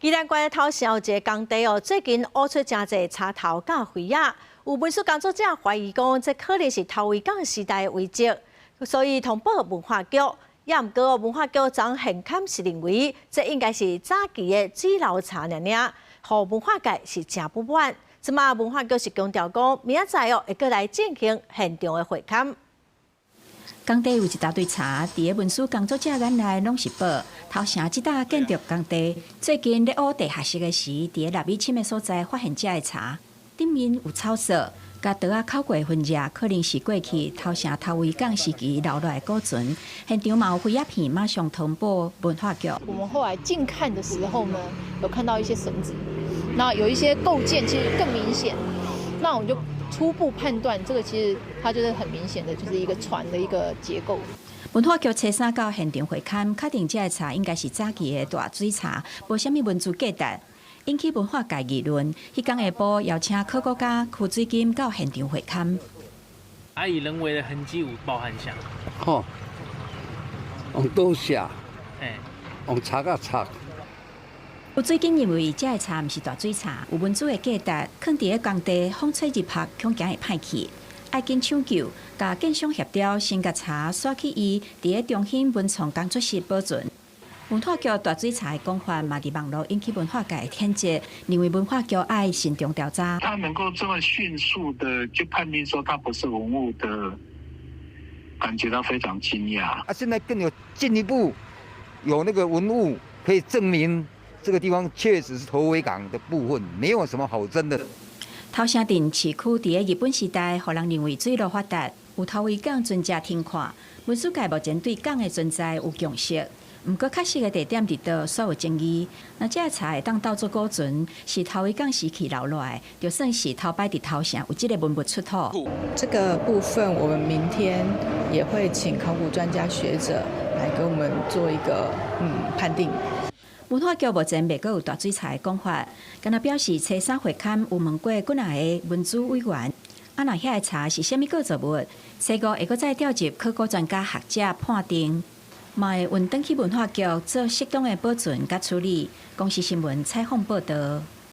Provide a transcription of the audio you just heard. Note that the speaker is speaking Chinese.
宜兰县头城有一个工地哦，最近挖出真侪插头甲灰仔，有文书工作者怀疑讲，这可能是头围港时代的遗迹，所以通报文化局。也毋过，文化局长现勘是认为，这应该是早期的水流查尔，互文化界是真不满。即马文化局是强调讲，明仔载会过来进行现场的会勘。工地有一大堆茶，伫个文书工作者眼内拢是宝。头城即搭建筑工地最近咧挖地下室的时，伫个纳米深的所在发现遮个茶，顶面有草色，甲刀啊烤过混热，可能是过去头城头围港时期留落来的古存。现场嘛有灰鸦片，马上通报文化局。我们后来近看的时候呢，有看到一些绳子，那有一些构件其实更明显，那我们就初步判断，这个其实它就是很明显的，就是一个船的一个结构。文化局初三到现场会勘，确定这个茶应该是早期的大水茶，无啥物文字记载，引起文化界议论。迄天下晡邀请考古家柯水金到现场会勘。以人为的痕迹有包含啥？用刀下，用擦甲擦。有水金认为这个茶毋是大水茶，有文字的记载，放伫个工地风吹日晒，恐惊会歹去。爱紧抢救，甲建商协调，先甲茶刷去伊伫个中兴文创工作室保存。文化局大水茶的讲法嘛，伫网络引起文化界的谴责，认为文化局爱慎重调查。他能够这么迅速的就判定说它不是文物的，感觉到非常惊讶。现在更有进一步有那个文物可以证明这个地方确实是头尾港的部分，没有什么好争的。头城镇市区伫个日本时代，互人认为水路发达，有头围港船只停看。文书界目前对港的存在有共识，毋过确实的地点伫倒，稍有争议。那这个茶会当当作古存，是头围港时期留落来，就算是头摆伫头城有这个文物出土。这个部分我们明天也会请考古专家学者来给我们做一个判定。文化局目前未阁有大水茶的讲法，敢若表示初三会勘有问过几若个文主委员，若遐个茶是虾米构造物，初五会阁再调集考古专家学者判定，嘛会运转去文化局做适当的保存甲处理。公视新闻采访报道。